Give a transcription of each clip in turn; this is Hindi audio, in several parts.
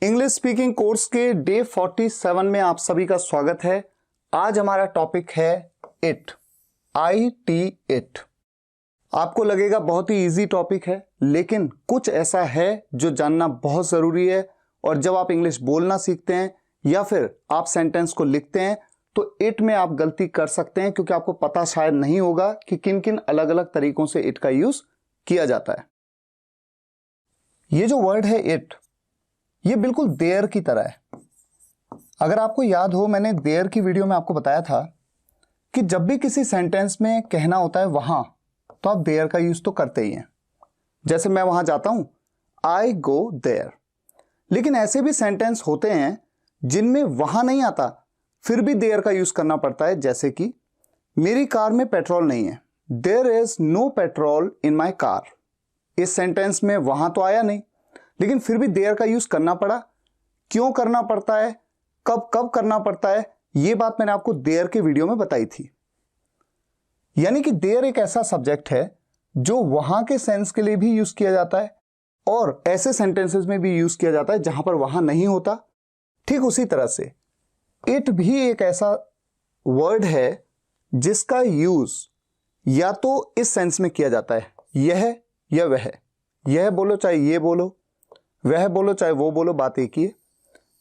इंग्लिश स्पीकिंग कोर्स के डे 47 में आप सभी का स्वागत है। आज हमारा टॉपिक है इट, इट। आपको लगेगा बहुत ही इजी टॉपिक है, लेकिन कुछ ऐसा है जो जानना बहुत ज़रूरी है। और जब आप इंग्लिश बोलना सीखते हैं या फिर आप सेंटेंस को लिखते हैं तो इट में आप गलती कर सकते हैं, क्योंकि आपको पता शायद नहीं होगा कि किन किन अलग अलग तरीकों से इट का यूज किया जाता है। ये जो वर्ड है इट, ये बिल्कुल देयर की तरह है। अगर आपको याद हो, मैंने देयर की वीडियो में आपको बताया था कि जब भी किसी सेंटेंस में कहना होता है वहां, तो आप देयर का यूज तो करते ही हैं। जैसे मैं वहां जाता हूं, आई गो देयर। लेकिन ऐसे भी सेंटेंस होते हैं जिनमें वहां नहीं आता, फिर भी देयर का यूज करना पड़ता है। जैसे कि मेरी कार में पेट्रोल नहीं है, there is no petrol in my car. इस सेंटेंस में वहां तो आया नहीं, लेकिन फिर भी देयर का यूज करना पड़ा। क्यों करना पड़ता है, कब कब करना पड़ता है, यह बात मैंने आपको देयर के वीडियो में बताई थी। यानी कि देयर एक ऐसा सब्जेक्ट है जो वहां के सेंस के लिए भी यूज किया जाता है और ऐसे सेंटेंसेस में भी यूज किया जाता है जहां पर वहां नहीं होता। ठीक उसी तरह से इट भी एक ऐसा वर्ड है जिसका यूज या तो इस सेंस में किया जाता है, यह या वह। यह बोलो चाहे ये बोलो, वह बोलो चाहे वो बोलो, बात एक ही है।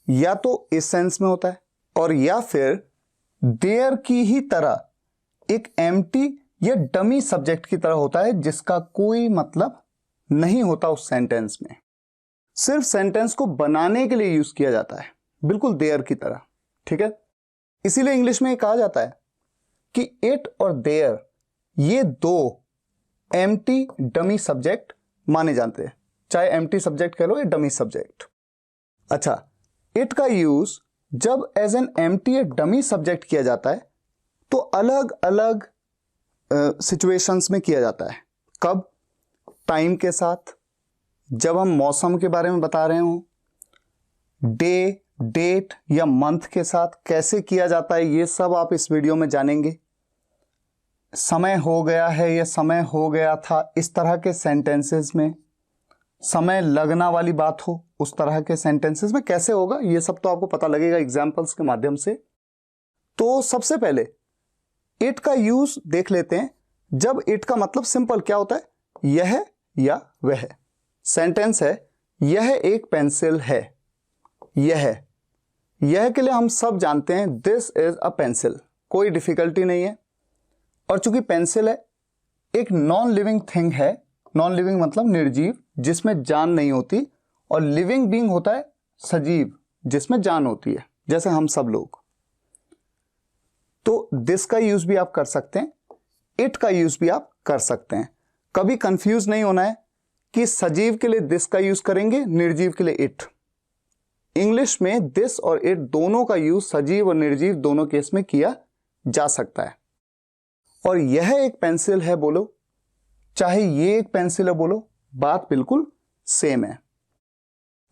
या तो इस सेंस में होता है और या फिर देयर की ही तरह एक एम्प्टी या डमी सब्जेक्ट की तरह होता है जिसका कोई मतलब नहीं होता उस सेंटेंस में, सिर्फ सेंटेंस को बनाने के लिए यूज किया जाता है, बिल्कुल देयर की तरह। ठीक है, इसीलिए इंग्लिश में कहा जाता है कि इट और देयर ये दो एम्प्टी डमी सब्जेक्ट माने जाते हैं, चाहे एम्प्टी सब्जेक्ट कह लो या डमी सब्जेक्ट। अच्छा, इट का यूज जब एज एन एम्प्टी या डमी सब्जेक्ट किया जाता है तो अलग अलग सिचुएशंस में किया जाता है। कब? टाइम के साथ, जब हम मौसम के बारे में बता रहे हो, डे, डेट या मंथ के साथ कैसे किया जाता है, ये सब आप इस वीडियो में जानेंगे। समय हो गया है या समय हो गया था, इस तरह के सेंटेंसेस में, समय लगना वाली बात हो उस तरह के सेंटेंसेस में कैसे होगा, ये सब तो आपको पता लगेगा एग्जांपल्स के माध्यम से। तो सबसे पहले इट का यूज देख लेते हैं। जब इट का मतलब सिंपल क्या होता है, यह या वह। सेंटेंस है, यह एक पेंसिल है। यह के लिए हम सब जानते हैं दिस इज अ पेंसिल, कोई डिफिकल्टी नहीं है। और चूंकि पेंसिल है, एक नॉन लिविंग थिंग है। नॉन लिविंग मतलब निर्जीव, जिसमें जान नहीं होती, और लिविंग बीइंग होता है सजीव, जिसमें जान होती है, जैसे हम सब लोग। तो दिस का यूज भी आप कर सकते हैं, इट का यूज भी आप कर सकते हैं। कभी कंफ्यूज नहीं होना है कि सजीव के लिए दिस का यूज करेंगे, निर्जीव के लिए इट। इंग्लिश में दिस और इट दोनों का यूज सजीव और निर्जीव दोनों केस में किया जा सकता है। और यह एक पेंसिल है बोलो, चाहे ये एक पेंसिल है बोलो, बात बिल्कुल सेम है।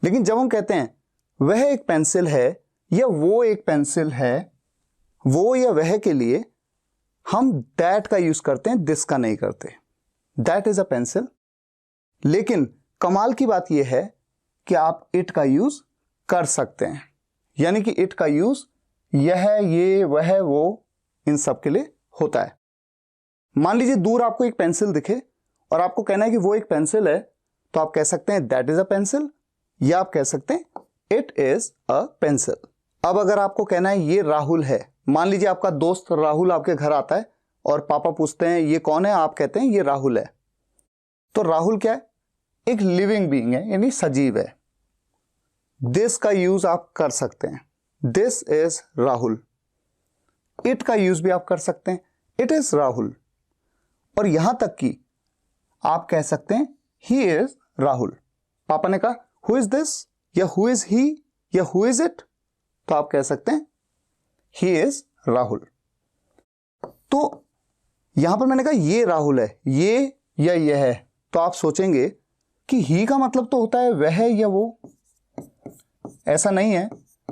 लेकिन जब हम कहते हैं वह एक पेंसिल है या वो एक पेंसिल है, वो या वह के लिए हम दैट का यूज करते हैं, दिस का नहीं करते। That is a pencil. लेकिन कमाल की बात यह है कि आप इट का यूज कर सकते हैं। यानी कि इट का यूज यह, ये, वह, वो, इन सब के लिए होता है। मान लीजिए दूर आपको एक पेंसिल दिखे और आपको कहना है कि वो एक पेंसिल है, तो आप कह सकते हैं दैट इज अ पेंसिल, या आप कह सकते हैं इट इज अ पेंसिल। अब अगर आपको कहना है ये राहुल है, मान लीजिए आपका दोस्त राहुल आपके घर आता है और पापा पूछते हैं ये कौन है, आप कहते हैं ये राहुल है। तो राहुल क्या है, एक लिविंग बीइंग है, यानी सजीव है। दिस का यूज आप कर सकते हैं, दिस इज राहुल। इट का यूज भी आप कर सकते हैं, इट इज राहुल। और यहां तक कि आप कह सकते हैं ही इज राहुल। पापा ने कहा हु इज दिस, या हु इज ही, या हु इज इट, तो आप कह सकते हैं ही इज राहुल। तो यहां पर मैंने कहा ये राहुल है, ये या यह है, तो आप सोचेंगे कि ही का मतलब तो होता है वह या वो। ऐसा नहीं है।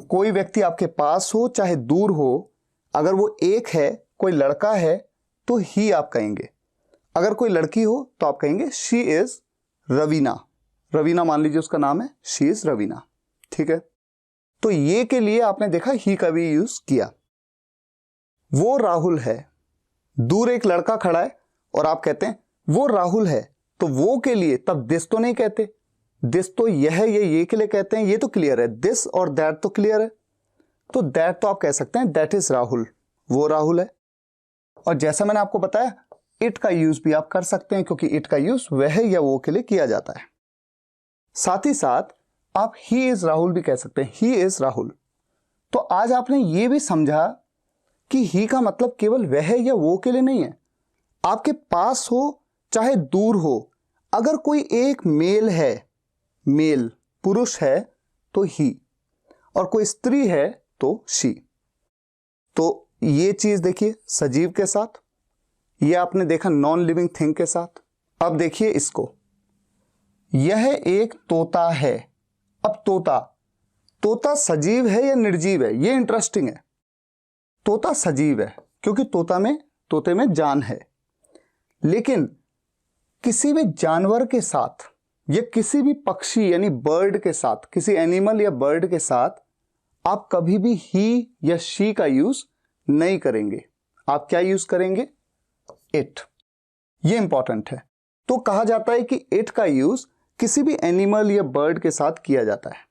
कोई व्यक्ति आपके पास हो चाहे दूर हो, अगर वो एक है, कोई लड़का है, तो ही आप कहेंगे। अगर कोई लड़की हो तो आप कहेंगे शी इज रवीना। रवीना मान लीजिए उसका नाम है, शी इज रवीना। ठीक है। तो ये के लिए आपने देखा ही का भी यूज किया। वो राहुल है, दूर एक लड़का खड़ा है और आप कहते हैं वो राहुल है, तो वो के लिए तब दिस तो नहीं कहते, दिस तो यह ये के लिए कहते हैं, ये तो क्लियर है। दिस और दैट तो क्लियर है, तो दैट तो आप कह सकते हैं दैट इज राहुल, वो राहुल है। और जैसा मैंने आपको बताया इट का यूज भी आप कर सकते हैं, क्योंकि इट का यूज वह या वो के लिए किया जाता है। साथ ही साथ आप ही इज राहुल भी कह सकते हैं, ही इज राहुल। तो आज आपने ये भी समझा कि ही का मतलब केवल वह या वो के लिए नहीं है, आपके पास हो चाहे दूर हो, अगर कोई एक मेल है, मेल पुरुष है तो ही, और कोई स्त्री है तो शी। तो ये चीज देखिए सजीव के साथ, ये आपने देखा नॉन लिविंग थिंग के साथ। अब देखिए इसको, यह एक तोता है। अब तोता सजीव है या निर्जीव है, ये इंटरेस्टिंग है। तोता सजीव है क्योंकि तोते में जान है, लेकिन किसी भी जानवर के साथ या किसी भी पक्षी यानी बर्ड के साथ, किसी एनिमल या बर्ड के साथ आप कभी भी ही या शी का यूज नहीं करेंगे। आप क्या यूज करेंगे? इट। ये इंपॉर्टेंट है। तो कहा जाता है कि इट का यूज किसी भी एनिमल या बर्ड के साथ किया जाता है।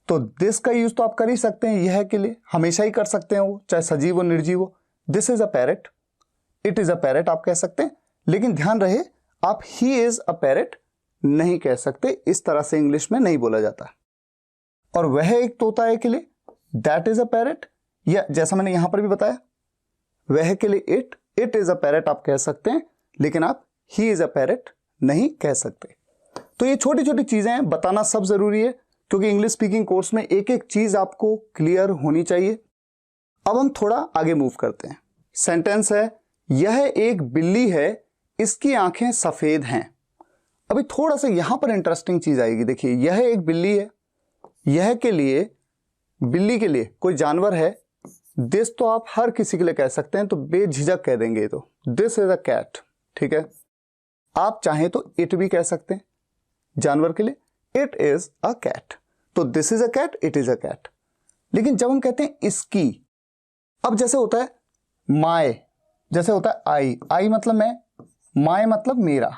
तो दिस का यूज तो आप कर ही सकते हैं, यह के लिए हमेशा ही कर सकते हैं, वो चाहे सजीव हो निर्जीव हो। This is a parrot, it is a parrot आप कह सकते हैं, लेकिन ध्यान रहे आप ही इज अ पैरेट नहीं कह सकते, इस तरह से इंग्लिश में नहीं बोला जाता। और वह एक तोता है के लिए दैट इज अ पैरेट, या जैसा मैंने यहां पर भी बताया वह के लिए इट इज अ पैरेट आप कह सकते हैं, लेकिन आप ही इज अ पैरेट नहीं कह सकते। तो ये छोटी छोटी चीजें हैं, बताना सब जरूरी है, क्योंकि इंग्लिश स्पीकिंग कोर्स में एक एक चीज आपको क्लियर होनी चाहिए। अब हम थोड़ा आगे मूव करते हैं। सेंटेंस है, यह एक बिल्ली है, इसकी आंखें सफेद हैं। अभी थोड़ा सा यहां पर इंटरेस्टिंग चीज आएगी। देखिए यह एक बिल्ली है, यह के लिए, बिल्ली के लिए कोई जानवर है। दिस तो आप हर किसी के लिए कह सकते हैं, तो बेझिझक कह देंगे, तो दिस इज अ कैट, ठीक है। आप चाहें तो इट भी कह सकते हैं जानवर के लिए, इट इज अ कैट। तो this is a cat, it is a cat. लेकिन जब हम कहते हैं इसकी, अब जैसे होता है माय, जैसे होता है आई मतलब मैं, माय मतलब मेरा,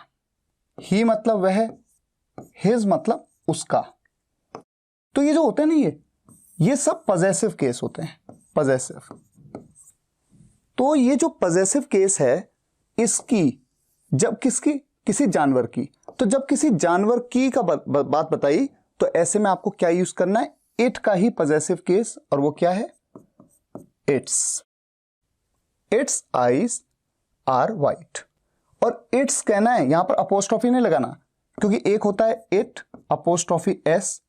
ही मतलब वह, हिज मतलब उसका। तो ये जो होते हैं ना, ये सब पजेसिव केस होते हैं, पजेसिव। तो ये जो पजेसिव केस है, इसकी जब किसी जानवर की, तो जब किसी जानवर की का बात बताई, तो ऐसे में आपको क्या यूज करना है? इट का ही पजेसिव केस, और वो क्या है? Its eyes are white. और इट्स कहना है, यहां पर अपोस्ट्रोफी नहीं लगाना, क्योंकि एक होता है इट अपोस्ट्रोफी एस,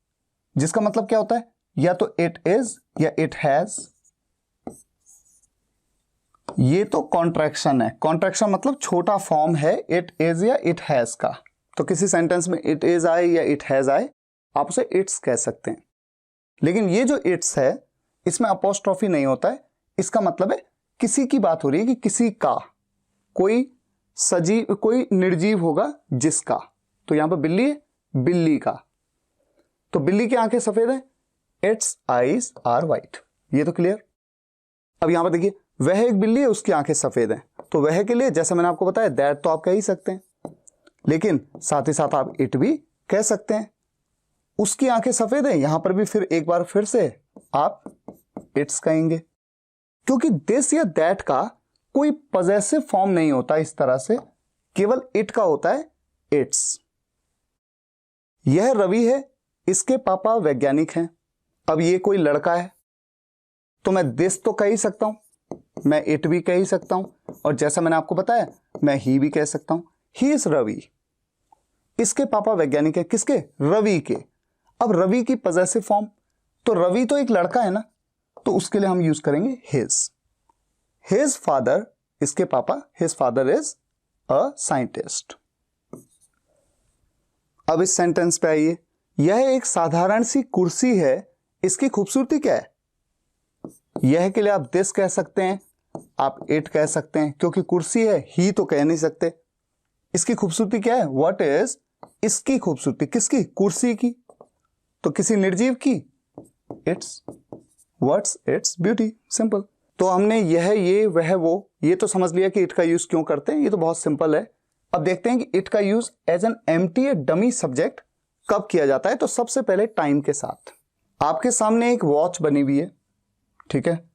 जिसका मतलब क्या होता है? या तो इट इज या इट हैज। ये तो कॉन्ट्रैक्शन है, कॉन्ट्रैक्शन मतलब छोटा फॉर्म है इट इज या इट हैज का। तो किसी सेंटेंस में इट इज आए या इट हैज आए, आप उसे इट्स कह सकते हैं। लेकिन ये जो इट्स है, इसमें अपोस्ट्रोफी नहीं होता है। इसका मतलब है किसी की बात हो रही है, कि किसी का, कोई सजीव कोई निर्जीव होगा जिसका। तो यहां पर बिल्ली है, बिल्ली का, तो बिल्ली की आंखें सफेद है, इट्स आईज आर वाइट। ये तो क्लियर। अब यहां पर देखिए, वह एक बिल्ली है, उसकी आंखें सफेद हैं, तो वह के लिए जैसा मैंने आपको बताया दैट तो आप कह ही सकते हैं, लेकिन साथ ही साथ आप इट भी कह सकते हैं। उसकी आंखें सफेद हैं, यहां पर भी फिर एक बार फिर से आप इट्स कहेंगे, क्योंकि दिस या दैट का कोई पजेसिव फॉर्म नहीं होता इस तरह से, केवल इट का होता है इट्स। यह रवि है, इसके पापा वैज्ञानिक हैं। अब ये कोई लड़का है, तो मैं दिस तो कह ही सकता हूं, मैं इट भी कह ही सकता हूं, और जैसा मैंने आपको बताया मैं ही भी कह सकता हूं। ही इज रवि, इसके पापा वैज्ञानिक है, किसके? रवि के। अब रवि की पजेसिव फॉर्म, तो रवि तो एक लड़का है ना, तो उसके लिए हम यूज करेंगे हिज फादर, इसके पापा, his father is a scientist. अब इस सेंटेंस पे आइए, यह एक साधारण सी कुर्सी है, इसकी खूबसूरती क्या है? यह के लिए आप दिस कह सकते हैं, आप इट कह सकते हैं, क्योंकि कुर्सी है, ही तो कह नहीं सकते। इसकी खूबसूरती क्या है? व्हाट इज इसकी खूबसूरती, किसकी? कुर्सी की। तो किसी निर्जीव की it's, what's its beauty, simple. तो हमने यह, ये, वह, वो, ये तो समझ लिया कि इट का यूज क्यों करते हैं, ये तो बहुत सिंपल है। अब देखते हैं कि इट का use as an empty dummy subject कब किया जाता है। तो सबसे पहले टाइम के साथ। आपके सामने एक वॉच बनी हुई है, ठीक है,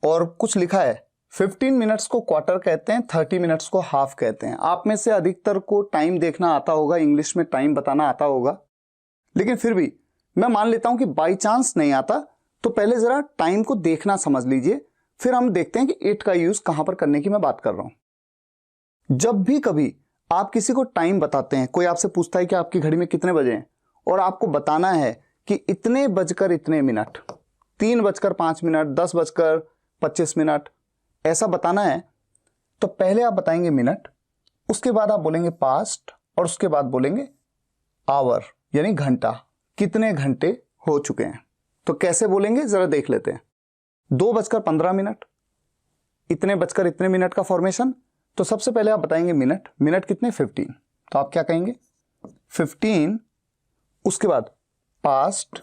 और कुछ लिखा है 15 मिनट्स को क्वार्टर कहते हैं, 30 मिनट्स को हाफ कहते हैं। आप में से अधिकतर को टाइम देखना आता होगा, इंग्लिश में टाइम बताना आता होगा, लेकिन फिर भी मैं मान लेता हूं कि बाई चांस नहीं आता, तो पहले जरा टाइम को देखना समझ लीजिए, फिर हम देखते हैं कि इट का यूज कहां पर करने की मैं बात कर रहा हूं। जब भी कभी आप किसी को टाइम बताते हैं, कोई आपसे पूछता है कि आपकी घड़ी में कितने बजे हैं, और आपको बताना है कि इतने बजकर इतने मिनट, 3:05, 10:25, ऐसा बताना है, तो पहले आप बताएंगे मिनट, उसके बाद आप बोलेंगे पास्ट, और उसके बाद बोलेंगे आवर यानी घंटा, कितने घंटे हो चुके हैं। तो कैसे बोलेंगे जरा देख लेते हैं। 2:15, इतने बजकर इतने मिनट का फॉर्मेशन। तो सबसे पहले आप बताएंगे मिनट, मिनट कितने 15, तो आप क्या कहेंगे 15, उसके बाद पास्ट,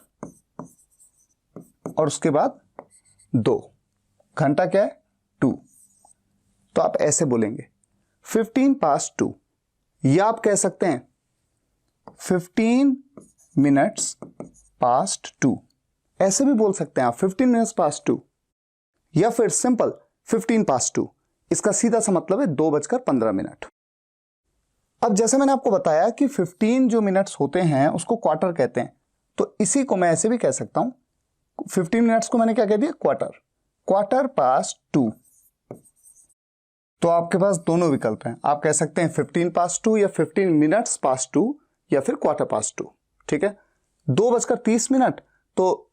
और उसके बाद 2, घंटा क्या है 2। तो आप ऐसे बोलेंगे 15 past 2, या आप कह सकते हैं 15 minutes past 2, ऐसे भी बोल सकते हैं आप 15 minutes past 2, या फिर सिंपल 15 past 2। इसका सीधा सा मतलब है 2:15। अब जैसे मैंने आपको बताया कि 15 जो मिनट्स होते हैं उसको क्वार्टर कहते हैं, तो इसी को मैं ऐसे भी कह सकता हूं, 15 मिनट्स को मैंने क्या कह दिया क्वार्टर, क्वार्टर पास्ट 2। तो आपके पास दोनों विकल्प हैं, आप कह सकते हैं 15 past 2 या 15 मिनट्स past 2 या फिर क्वार्टर पास्ट 2, ठीक है। 2:30, तो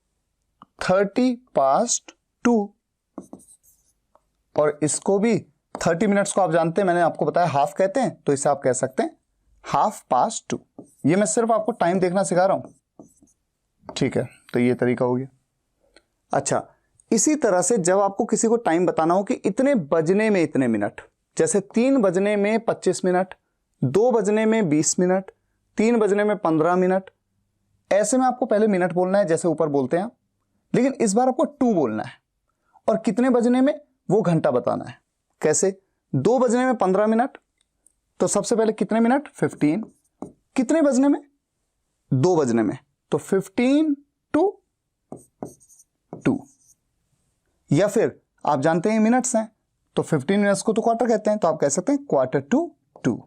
30 past 2, और इसको भी 30 मिनट्स को आप जानते हैं, मैंने आपको बताया हाफ कहते हैं, तो इसे आप कह सकते हैं हाफ पास्ट 2। ये मैं सिर्फ आपको टाइम देखना सिखा रहा हूं, ठीक है। तो ये तरीका हो गया। अच्छा, इसी तरह से जब आपको किसी को टाइम बताना हो कि इतने बजने में इतने मिनट, जैसे 3 बजने में 25 मिनट, 2 बजने में 20 मिनट, 3 बजने में 15 मिनट, ऐसे में आपको पहले मिनट बोलना है जैसे ऊपर बोलते हैं आप, लेकिन इस बार आपको 2 बोलना है, और कितने बजने में वो घंटा बताना है। कैसे? 2 बजने में 15 मिनट, तो सबसे पहले कितने मिनट 15, कितने बजने में 2 बजने में, तो 15 to 2, या फिर आप जानते हैं मिनट्स हैं, तो 15 मिनट्स को तो क्वार्टर कहते हैं, तो आप कह सकते हैं क्वार्टर टू 2।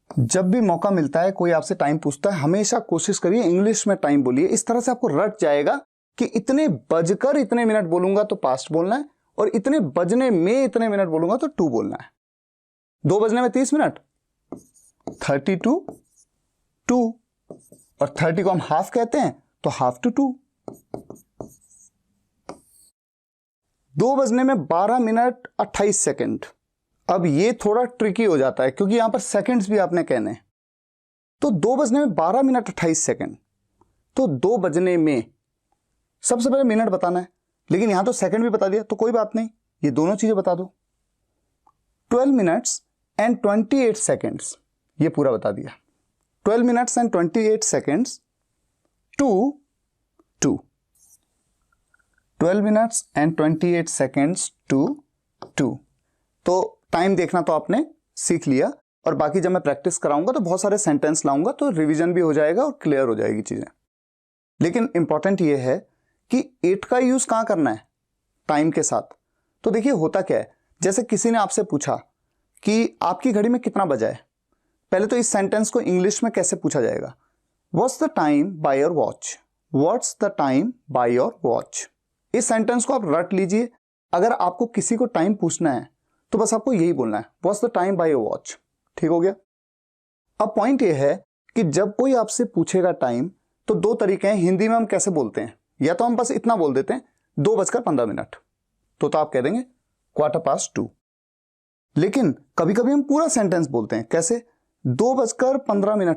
जब भी मौका मिलता है कोई आपसे टाइम पूछता है, हमेशा कोशिश करिए इंग्लिश में टाइम बोलिए, इस तरह से आपको रट जाएगा कि इतने बजकर इतने मिनट बोलूंगा तो पास्ट बोलना है, और इतने बजने में इतने मिनट बोलूंगा तो 2 बोलना है। 2 बजने में 30 मिनट 30 to 2, और 30 को हम हाफ कहते हैं, तो हाफ टू 2। 2 बजने में 12 मिनट 28 सेकंड। अब ये थोड़ा ट्रिकी हो जाता है क्योंकि यहां पर सेकंड्स भी आपने कहने हैं, तो 2 बजने में 12 मिनट 28 सेकंड, तो 2 बजने में सबसे पहले मिनट बताना है, लेकिन यहां तो सेकंड भी बता दिया, तो कोई बात नहीं, ये दोनों चीजें बता दो। 12 मिनट्स एंड 28 सेकंड्स, ये पूरा बता दिया। 12 minutes and 28 seconds to 2, 12 minutes and 28 seconds to 2। तो टाइम देखना तो आपने सीख लिया, और बाकी जब मैं प्रैक्टिस कराऊंगा तो बहुत सारे सेंटेंस लाऊंगा, तो रिवीजन भी हो जाएगा और क्लियर हो जाएगी चीजें। लेकिन इंपॉर्टेंट ये है कि इट का यूज कहां करना है टाइम के साथ। तो देखिए होता क्या है, जैसे किसी ने आपसे पूछा कि आपकी घड़ी में कितना बजा है, पहले तो इस सेंटेंस को इंग्लिश में कैसे पूछा जाएगा, what's the time by your watch, what's the time by your watch. इस सेंटेंस को आप रट लीजिए। अगर आपको किसी को टाइम पूछना है तो बस आपको यही बोलना है, what's the time by your watch. ठीक हो गया। अब पॉइंट ये है कि जब कोई आपसे पूछेगा टाइम, तो 2 तरीके हैं। हिंदी में हम कैसे बोलते हैं, या तो हम बस इतना बोल देते हैं 2:15, तो आप कह देंगे क्वार्टर पास्ट 2। लेकिन कभी कभी हम पूरा सेंटेंस बोलते हैं, कैसे? 2:15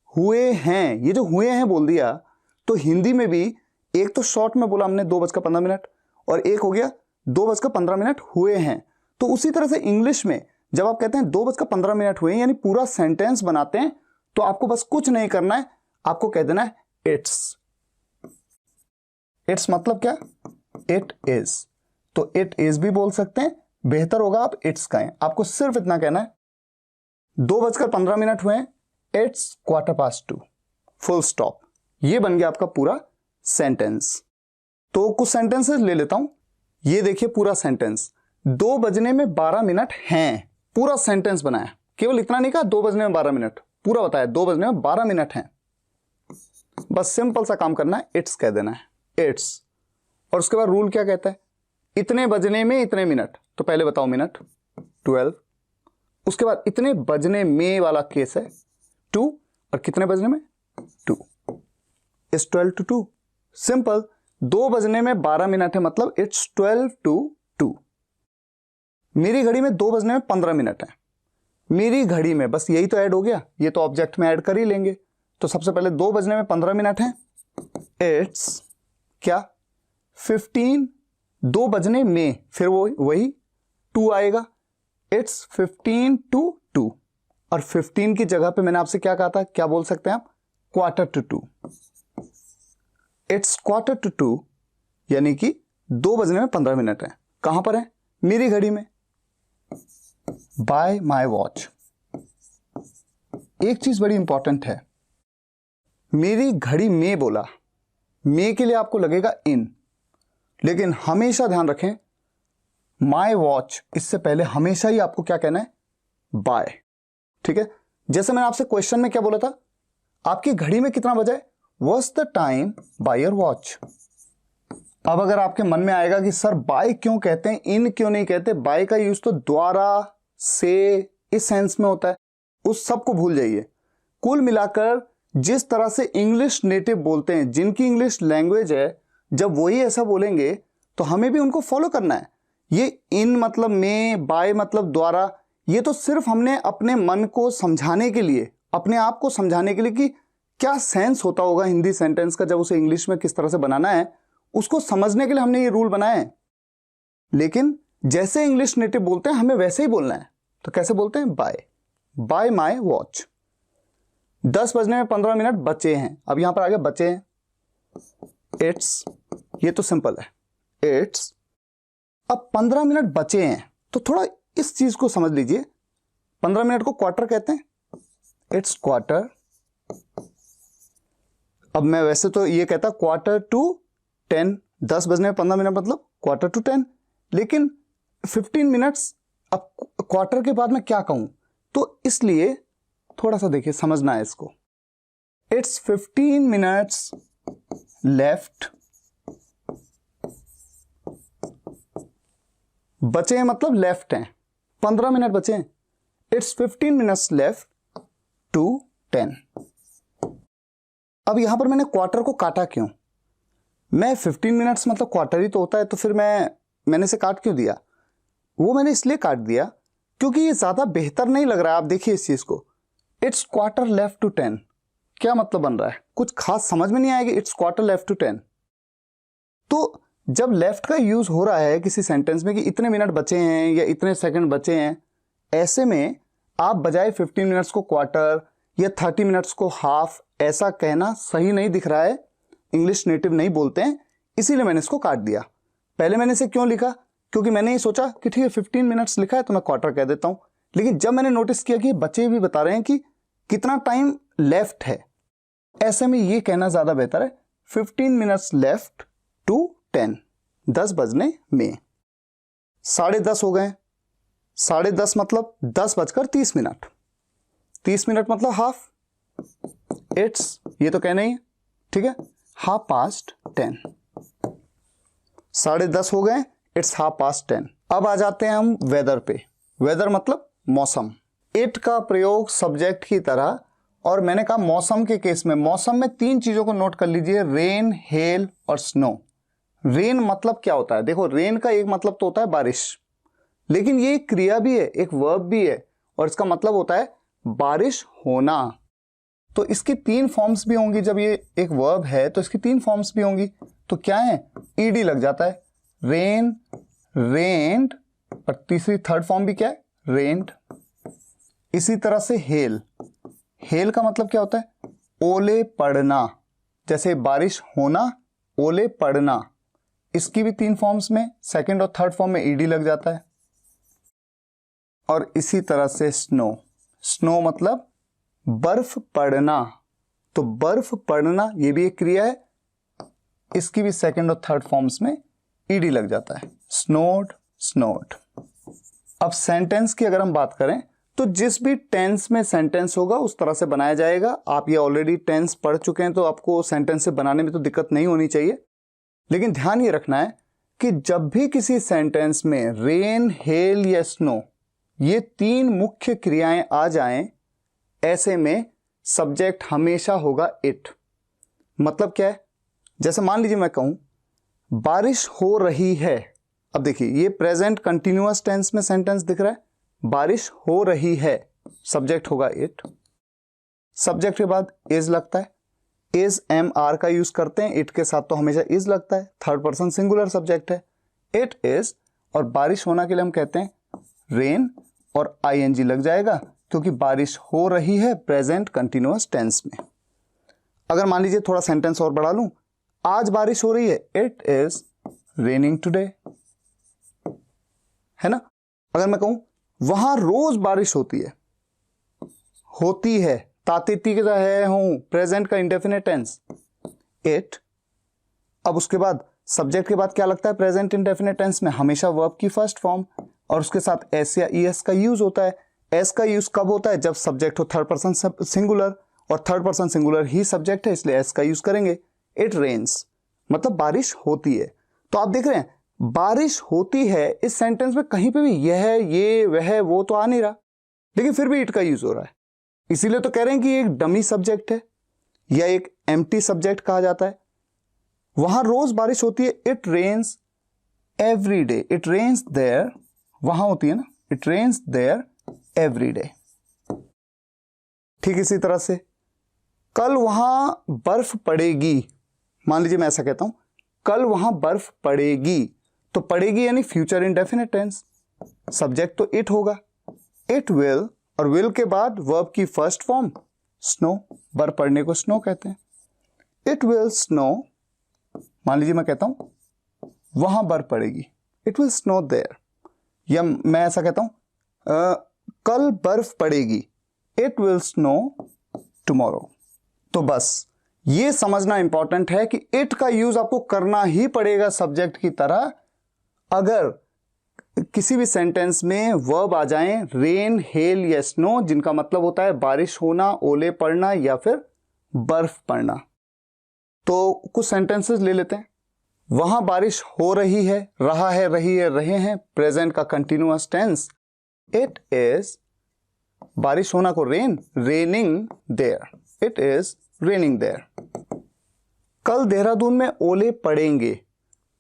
हुए हैं। ये जो हुए हैं बोल दिया, तो हिंदी में भी एक तो शॉर्ट में बोला हमने 2:15, और एक हो गया 2:15 हुए हैं। तो उसी तरह से इंग्लिश में जब आप कहते हैं 2:15 हुए हैं, यानी पूरा सेंटेंस बनाते हैं, तो आपको बस कुछ नहीं करना है, आपको कह देना है इट्स। इट्स मतलब क्या? It is. तो इट इज भी बोल सकते हैं, बेहतर होगा आप इट्स कहें। आपको सिर्फ इतना कहना है 2:15 हुए हैं, इट्स 2:15, फुल स्टॉप। ये बन गया आपका पूरा सेंटेंस। तो कुछ सेंटेंसेस ले लेता हूं। ये देखिए पूरा सेंटेंस, 2:12 हैं, पूरा सेंटेंस बनाया। केवल इतना नहीं कहा 2:12, पूरा बताया 2:12 हैं। बस सिंपल सा काम करना है, इट्स कह देना है, इट्स। और उसके बाद रूल क्या कहता है? इतने बजने में इतने मिनट, तो पहले बताओ मिनट, 12। उसके बाद इतने बजने में वाला केस है 2, और कितने बजने में 2, इट्स 12 to 2। सिंपल, 2:12 है, मतलब इट्स 12 to 2। मेरी घड़ी में 2:15 है, मेरी घड़ी में, बस यही तो ऐड हो गया, ये तो ऑब्जेक्ट में ऐड कर ही लेंगे। तो सबसे पहले 2:15 है, इट्स क्या 15, 2 बजने में, फिर वो वही 2 आएगा, इट्स 15 to 2। और 15 की जगह पे मैंने आपसे क्या कहा था, क्या बोल सकते हैं आप? 1/4 इट्स 1/4 यानी कि 2:15 है। कहां पर है? मेरी घड़ी में, बाय माई वॉच। एक चीज बड़ी इंपॉर्टेंट है, मेरी घड़ी में बोला, में के लिए आपको लगेगा इन, लेकिन हमेशा ध्यान रखें माई वॉच, इससे पहले हमेशा ही आपको क्या कहना है? बाय। ठीक है, जैसे मैंने आपसे क्वेश्चन में क्या बोला था, आपकी घड़ी में कितना बजा है? What's the time by your watch? अब अगर आपके मन में आएगा कि सर बाय क्यों कहते हैं, इन क्यों नहीं कहते, बाय का यूज तो द्वारा, से, इस सेंस में होता है, उस सब को भूल जाइए। कुल मिलाकर जिस तरह से इंग्लिश नेटिव बोलते हैं, जिनकी इंग्लिश लैंग्वेज है, जब वही ऐसा बोलेंगे तो हमें भी उनको फॉलो करना है। ये इन मतलब में, बाय मतलब द्वारा, ये तो सिर्फ हमने अपने मन को समझाने के लिए, अपने आप को समझाने के लिए कि क्या सेंस होता होगा हिंदी सेंटेंस का जब उसे इंग्लिश में किस तरह से बनाना है, उसको समझने के लिए हमने ये रूल बनाए हैं। लेकिन जैसे इंग्लिश नेटिव बोलते हैं हमें वैसे ही बोलना है। तो कैसे बोलते हैं? Bye, bye my watch. 10:15 बचे हैं, अब यहां पर आगे बचे हैं, इट्स, ये तो सिंपल है, इट्स। अब 15 मिनट बचे हैं, तो थोड़ा इस चीज को समझ लीजिए। 15 मिनट को क्वार्टर कहते हैं, इट्स क्वार्टर। अब मैं वैसे तो ये कहता 1/4 10:15 मतलब 1/4, लेकिन 15 मिनट्स, अब क्वार्टर के बाद मैं क्या कहूं, तो इसलिए थोड़ा सा देखिए, समझना है इसको। इट्स 15 मिनट्स लेफ्ट, बचे हैं मतलब लेफ्ट हैं, 15 मिनट बचे हैं, इट्स 15 मिनट्स लेफ्ट टू 10। अब यहां पर मैंने क्वार्टर को काटा क्यों? मैं 15 मिनट्स मतलब क्वार्टर ही तो होता है, तो फिर मैंने इसे काट क्यों दिया? वो मैंने इसलिए काट दिया क्योंकि ये ज्यादा बेहतर नहीं लग रहा है। आप देखिए इस चीज को, इट्स क्वार्टर लेफ्ट टू 10, क्या मतलब बन रहा है? कुछ खास समझ में नहीं आएगी, इट्स क्वार्टर लेफ्ट टू 10। तो जब लेफ्ट का यूज हो रहा है किसी सेंटेंस में कि इतने मिनट बचे हैं या इतने सेकंड बचे हैं, ऐसे में आप बजाय 15 मिनट्स को क्वार्टर या 30 मिनट्स को हाफ, ऐसा कहना सही नहीं दिख रहा है, इंग्लिश नेटिव नहीं बोलते हैं, इसीलिए मैंने इसको काट दिया। पहले मैंने इसे क्यों लिखा? क्योंकि मैंने ये सोचा कि ठीक है 15 मिनट्स लिखा है तो मैं क्वार्टर कह देता हूं, लेकिन जब मैंने नोटिस किया कि बच्चे भी बता रहे हैं कि कितना टाइम लेफ्ट है, ऐसे में ये कहना ज्यादा बेहतर है 15 मिनट्स लेफ्ट टू 10, 10 बजने में। 10:30 हो गए, 10:30 मतलब 10:30, 30 मिनट मतलब हाफ, इट्स, ये तो कहना ही, ठीक है, 10:30। 10:30 हो गए, इट्स 10:30। अब आ जाते हैं हम वेदर पे। वेदर मतलब मौसम। इट का प्रयोग सब्जेक्ट की तरह, और मैंने कहा मौसम के केस में, मौसम में 3 चीजों को नोट कर लीजिए, रेन, हेल और स्नो। रेन मतलब क्या होता है? देखो, रेन का एक मतलब तो होता है बारिश, लेकिन ये एक क्रिया भी है, एक वर्ब भी है, और इसका मतलब होता है बारिश होना। तो इसकी 3 फॉर्म्स भी होंगी। जब ये एक वर्ब है तो इसकी 3 फॉर्म्स भी होंगी। तो क्या है? ईडी लग जाता है, रेन, रेन्ड, और तीसरी थर्ड फॉर्म भी क्या है? रेन्ड। इसी तरह से हेल, हेल का मतलब क्या होता है? ओले पड़ना, जैसे बारिश होना, ओले पड़ना, इसकी भी 3 फॉर्म्स में, सेकंड और थर्ड फॉर्म में ईडी लग जाता है। और इसी तरह से स्नो, स्नो मतलब बर्फ पड़ना, तो बर्फ पड़ना ये भी एक क्रिया है, इसकी भी सेकंड और थर्ड फॉर्म्स में ईडी लग जाता है, स्नोड, स्नोड। अब सेंटेंस की अगर हम बात करें तो जिस भी टेंस में सेंटेंस होगा उस तरह से बनाया जाएगा। आप ये ऑलरेडी टेंस पढ़ चुके हैं तो आपको सेंटेंस से बनाने में तो दिक्कत नहीं होनी चाहिए, लेकिन ध्यान ये रखना है कि जब भी किसी सेंटेंस में रेन, हेल या स्नो ये 3 मुख्य क्रियाएं आ जाएं, ऐसे में सब्जेक्ट हमेशा होगा इट। मतलब क्या है, जैसे मान लीजिए मैं कहूं बारिश हो रही है, अब देखिए ये प्रेजेंट कंटिन्यूअस टेंस में सेंटेंस दिख रहा है, बारिश हो रही है, सब्जेक्ट होगा इट। सब्जेक्ट के बाद इज लगता है, इज एम आर का यूज करते हैं, इट के साथ तो हमेशा इज लगता है, थर्ड पर्सन सिंगुलर सब्जेक्ट है, इट इज। और बारिश होना के लिए हम कहते हैं रेन और आईएनजी लग जाएगा, क्योंकि बारिश हो रही है प्रेजेंट कंटिन्यूअस टेंस में। अगर मान लीजिए थोड़ा सेंटेंस और बढ़ा लूं, आज बारिश हो रही है, इट इज रेनिंग टुडे, है ना। अगर मैं कहूं वहां रोज बारिश होती है, होती है तातिती के है हूं, प्रेजेंट का इंडेफिनिट टेंस, इट। अब उसके बाद सब्जेक्ट के बाद क्या लगता है प्रेजेंट इंडेफिनिट टेंस में, हमेशा वर्ब की फर्स्ट फॉर्म, और उसके साथ एस या ईएस का यूज होता है। एस का यूज कब होता है, जब सब्जेक्ट हो थर्ड पर्सन सिंगुलर, और थर्ड पर्सन सिंगुलर ही सब्जेक्ट है, इसलिए एस का यूज करेंगे। इट रेन्स मतलब बारिश होती है। तो आप देख रहे हैं बारिश होती है, इस सेंटेंस में कहीं पे भी यह, ये, वह, वो तो आ नहीं रहा, लेकिन फिर भी इट का यूज हो रहा है। इसीलिए तो कह रहे हैं कि एक डमी सब्जेक्ट है या एक एम्प्टी सब्जेक्ट कहा जाता है। वहां रोज बारिश होती है, it rains every day, it rains there, वहां होती है ना, it rains there every day. ठीक इसी तरह से कल वहां बर्फ पड़ेगी, मान लीजिए मैं ऐसा कहता हूं कल वहां बर्फ पड़ेगी, तो पड़ेगी यानी फ्यूचर इंडेफिनिट टेंस, सब्जेक्ट तो इट होगा, इट विल, और विल के बाद वर्ब की फर्स्ट फॉर्म स्नो, बर्फ पड़ने को स्नो कहते हैं। इट विल स्नो, मान लीजिए मैं कहता हूं वहां बर्फ पड़ेगी, इट विल स्नो देयर। या मैं ऐसा कहता हूं कल बर्फ पड़ेगी, इट विल स्नो टुमारो। तो बस ये समझना इंपॉर्टेंट है कि इट का यूज आपको करना ही पड़ेगा सब्जेक्ट की तरह, अगर किसी भी सेंटेंस में वर्ब आ जाएं रेन, हेल या स्नो, जिनका मतलब होता है बारिश होना, ओले पड़ना या फिर बर्फ पड़ना। तो कुछ सेंटेंसेस ले लेते हैं। वहां बारिश हो रही है, रहा है, रही है, रहे हैं, प्रेजेंट का कंटिन्यूअस टेंस, इट इज, बारिश होना को rain, raining there, it is raining there. कल देहरादून में ओले पड़ेंगे,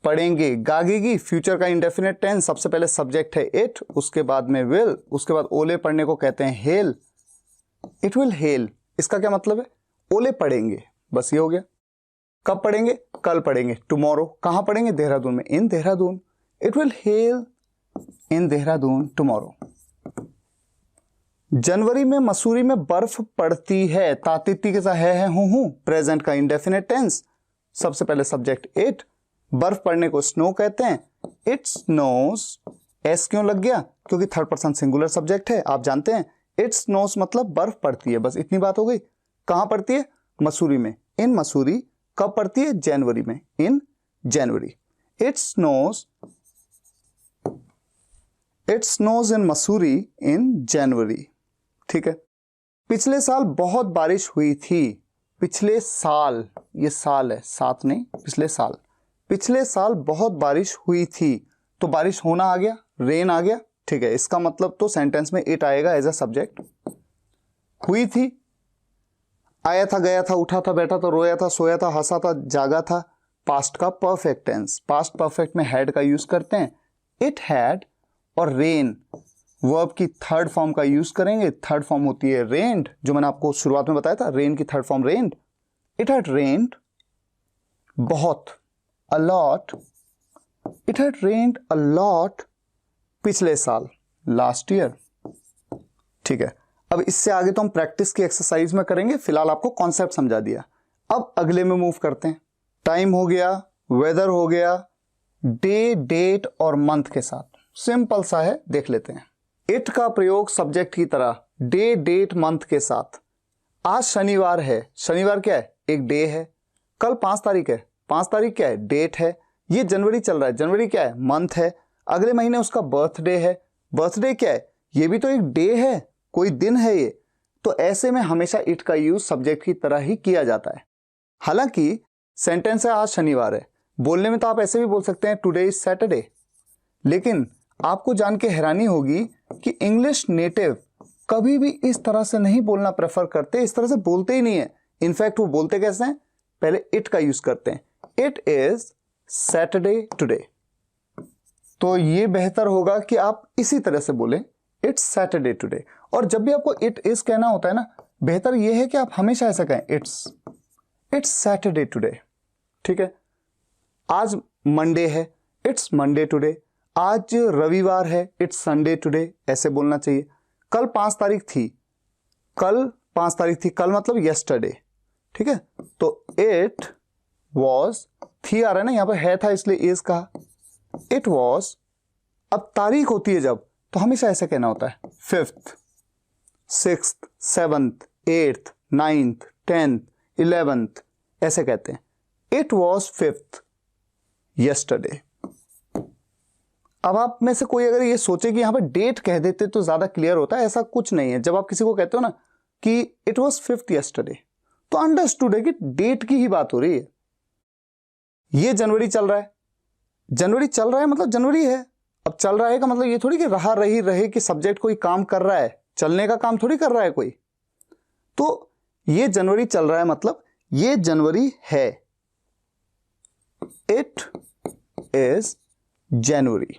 पड़ेंगे, गागेगी, फ्यूचर का इंडेफिनिट टेंस, सबसे पहले सब्जेक्ट है इट, उसके बाद में विल, उसके बाद ओले पड़ने को कहते हैं हेल, इट विल हेल। इसका क्या मतलब है, ओले पड़ेंगे, बस ये हो गया। कब पड़ेंगे, कल पड़ेंगे, टुमारो। कहां पड़ेंगे, देहरादून में, in Dehradun, it will hail in Dehradun tomorrow. जनवरी में मसूरी में बर्फ पड़ती है, तातिती के साथ है हूं, प्रेजेंट का इंडेफिनिट टेंस, सबसे पहले सब्जेक्ट इट, बर्फ पड़ने को स्नो कहते हैं, इट स्नोज। एस क्यों लग गया, क्योंकि थर्ड पर्सन सिंगुलर सब्जेक्ट है, आप जानते हैं इट स्नोज मतलब बर्फ पड़ती है, बस इतनी बात हो गई। कहां पड़ती है, मसूरी में, इन मसूरी। कब पड़ती है, जनवरी में, इन जनवरी। इट स्नोज इन मसूरी इन जनवरी। ठीक है। पिछले साल बहुत बारिश हुई थी, पिछले साल, ये साल है, साथ नहीं, पिछले साल, पिछले साल बहुत बारिश हुई थी, तो बारिश होना आ गया, रेन आ गया। ठीक है, इसका मतलब तो सेंटेंस में इट आएगा एज अ सब्जेक्ट। हुई थी, आया था, गया था, उठा था, बैठा था, रोया था, सोया था, हंसा था, जागा था, पास्ट का परफेक्ट टेंस, पास्ट परफेक्ट में हैड का यूज करते हैं, इट हैड। और रेन वर्ब की थर्ड फॉर्म का यूज करेंगे, थर्ड फॉर्म होती है रेन्ड, जो मैंने आपको शुरुआत में बताया था, रेन की third form rained. It had rained बहुत, a lot, it had rained a lot पिछले साल, लास्ट ईयर। ठीक है, अब इससे आगे तो हम प्रैक्टिस की एक्सरसाइज में करेंगे, फिलहाल आपको कॉन्सेप्ट समझा दिया। अब अगले में मूव करते हैं। टाइम हो गया, वेदर हो गया, डे, डेट और मंथ के साथ सिंपल सा है, देख लेते हैं। इट का प्रयोग सब्जेक्ट की तरह डे, डेट, मंथ के साथ। आज शनिवार है, शनिवार क्या है? एक डे है। कल 5 तारीख है, 5 तारीख क्या है? डेट है। ये जनवरी चल रहा है, जनवरी क्या है? मंथ है। अगले महीने उसका बर्थडे है, बर्थडे क्या है? ये भी तो एक डे है, कोई दिन है ये। तो ऐसे में हमेशा इट का यूज सब्जेक्ट की तरह ही किया जाता है। हालांकि सेंटेंस है आज शनिवार है, बोलने में तो आप ऐसे भी बोल सकते हैं टुडे इज सैटरडे, लेकिन आपको जान के हैरानी होगी कि इंग्लिश नेटिव कभी भी इस तरह से नहीं बोलना प्रेफर करते, इस तरह से बोलते ही नहीं है। इनफैक्ट वो बोलते कैसे हैं? पहले इट का यूज करते हैं, इट इज सैटरडे टुडे। तो ये बेहतर होगा कि आप इसी तरह से बोलें, इट्स सैटरडे टुडे। और जब भी आपको इट इज कहना होता है ना, बेहतर ये है कि आप हमेशा ऐसा कहें, इट्स सैटरडे टुडे। ठीक है। आज मंडे है, इट्स मंडे टुडे। आज रविवार है, इट्स संडे टुडे, ऐसे बोलना चाहिए। कल 5 तारीख थी, कल 5 तारीख थी, कल मतलब यस्टरडे। ठीक है। तो इट वॉज, थी आ रहा है ना, यहां पर है था इसलिए इज कहा, इट वॉज। अब तारीख होती है जब, तो हमेशा ऐसे कहना होता है 5th, 6th, 7th, 8th, 9th, 10th, 11th, ऐसे कहते हैं। It was 5th yesterday। अब आप में से कोई अगर ये सोचे कि यहां पर डेट कह देते तो ज्यादा क्लियर होता है, ऐसा कुछ नहीं है। जब आप किसी को कहते हो ना कि इट वॉज 5th yesterday, तो अंडरस्टूड है कि डेट की ही बात हो रही है। ये जनवरी चल रहा है, जनवरी चल रहा है मतलब जनवरी है। अब चल रहा है का मतलब ये थोड़ी कि रहा रही रहे कि सब्जेक्ट कोई काम कर रहा है, चलने का काम थोड़ी कर रहा है कोई। तो ये जनवरी चल रहा है मतलब ये जनवरी है, इट इज जनवरी।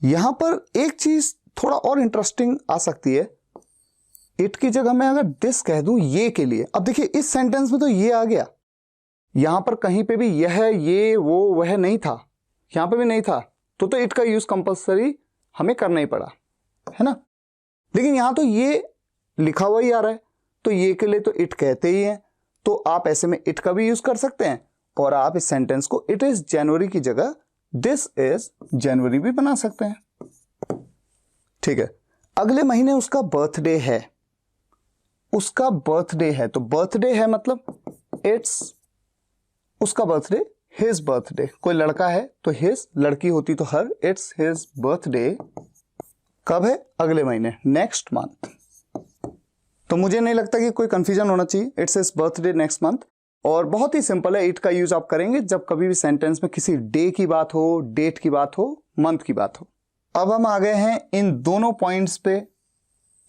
यहां पर एक चीज थोड़ा और इंटरेस्टिंग आ सकती है, इट की जगह मैं अगर दिस कह दूं ये के लिए। अब देखिए इस सेंटेंस में तो ये आ गया, यहां पर कहीं पे भी यह, ये, वो, वह नहीं था, यहां पे भी नहीं था, तो इट का यूज कंपलसरी हमें करना ही पड़ा, है ना। लेकिन यहां तो ये लिखा हुआ ही आ रहा है, तो ये के लिए तो इट कहते ही हैं, तो आप ऐसे में इट का भी यूज कर सकते हैं और आप इस सेंटेंस को इट इज जनवरी की जगह दिस इज जनवरी भी बना सकते हैं। ठीक है। अगले महीने उसका बर्थडे है, उसका बर्थडे है, तो बर्थडे है मतलब इट्स उसका बर्थडे, हिज बर्थडे। कोई लड़का है तो हिज, लड़की होती तो हर, इट्स हिज बर्थडे। कब है? अगले महीने, नेक्स्ट मंथ। तो मुझे नहीं लगता कि कोई कंफ्यूजन होना चाहिए, it's his birthday next month. और बहुत ही सिंपल है, इट का यूज आप करेंगे जब कभी भी सेंटेंस में किसी डे की बात हो, डेट की बात हो, मंथ की बात हो। अब हम आ गए हैं इन दोनों पॉइंट्स पे,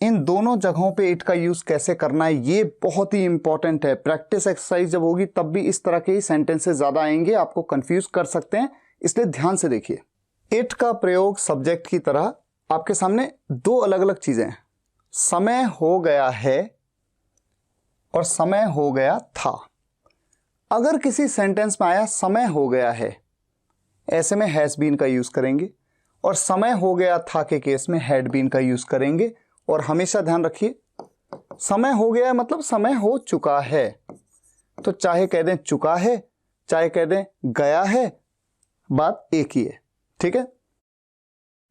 इन दोनों जगहों पे इट का यूज कैसे करना है, ये बहुत ही इंपॉर्टेंट है। प्रैक्टिस एक्सरसाइज जब होगी तब भी इस तरह के ही सेंटेंसेस ज्यादा आएंगे, आपको कंफ्यूज कर सकते हैं, इसलिए ध्यान से देखिए। इट का प्रयोग सब्जेक्ट की तरह, आपके सामने दो अलग अलग चीजें हैं, समय हो गया है और समय हो गया था। अगर किसी सेंटेंस में आया समय हो गया है, ऐसे में हैज बीन का यूज करेंगे, और समय हो गया था के केस में हैड बीन का यूज करेंगे। और हमेशा ध्यान रखिए, समय हो गया मतलब समय हो चुका है, तो चाहे कह दें चुका है, चाहे कह दें गया है, बात एक ही है। ठीक है।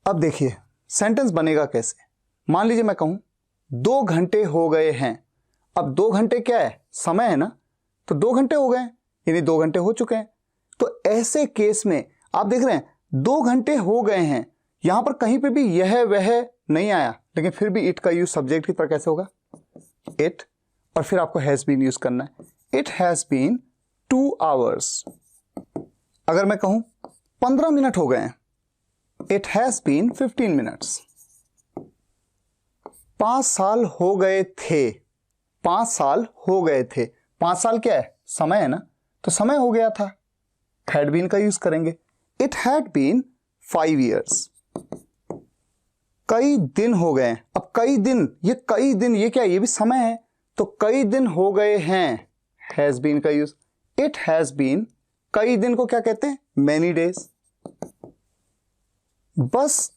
अब देखिए सेंटेंस बनेगा कैसे। मान लीजिए मैं कहूं 2 घंटे हो गए हैं। अब 2 घंटे क्या है? समय है ना, तो 2 घंटे हो गए यानी 2 घंटे हो चुके हैं। तो ऐसे केस में आप देख रहे हैं 2 घंटे हो गए हैं, यहां पर कहीं पे भी यह वह नहीं आया, लेकिन फिर भी इट का यूज सब्जेक्ट की तरह कैसे होगा? इट, और फिर आपको हैज बीन यूज करना है। It has been 2 hours। अगर मैं कहूं 15 मिनट हो गए हैं, इट हैज बीन 15 minutes। 5 साल हो गए थे, 5 साल हो गए थे, 5 साल क्या है? समय है ना, तो समय हो गया था, हैड बीन का यूज करेंगे। It had been 5 years। कई दिन हो गए। अब कई दिन, ये कई दिन ये क्या है? ये भी समय है, तो कई दिन हो गए हैं, हैज बीन का यूज। इट हैज बीन, कई दिन को क्या कहते हैं? Many days. बस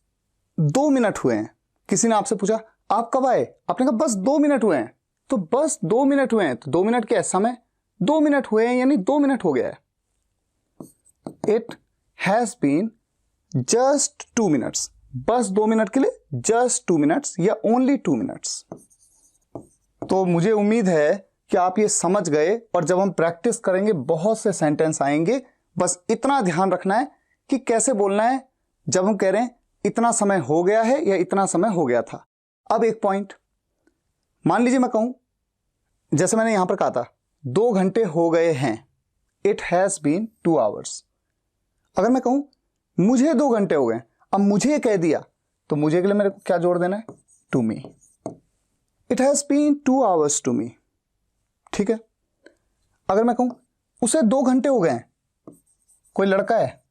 2 मिनट हुए हैं, किसी ने आपसे पूछा आप कब आए? आपने कहा बस 2 मिनट हुए हैं। तो बस 2 मिनट हुए हैं, तो 2 मिनट क्या समय? 2 मिनट हुए हैं यानी 2 मिनट हो गया है। It has been just 2 minutes, बस 2 मिनट के लिए जस्ट 2 मिनट्स या ओनली 2 मिनट्स। तो मुझे उम्मीद है कि आप ये समझ गए, और जब हम प्रैक्टिस करेंगे बहुत से सेंटेंस आएंगे। बस इतना ध्यान रखना है कि कैसे बोलना है जब हम कह रहे हैं इतना समय हो गया है या इतना समय हो गया था। अब एक पॉइंट, मान लीजिए मैं कहूं, जैसे मैंने यहां पर कहा था 2 घंटे हो गए हैं, इट हैज बीन 2 आवर्स। अगर मैं कहूं मुझे 2 घंटे हो गए, अब मुझे कह दिया तो मुझे के लिए मेरे को क्या जोड़ देना है? To me. It has been 2 hours to me. ठीक है। अगर मैं कहूं उसे 2 घंटे हो गए हैं, कोई लड़का है,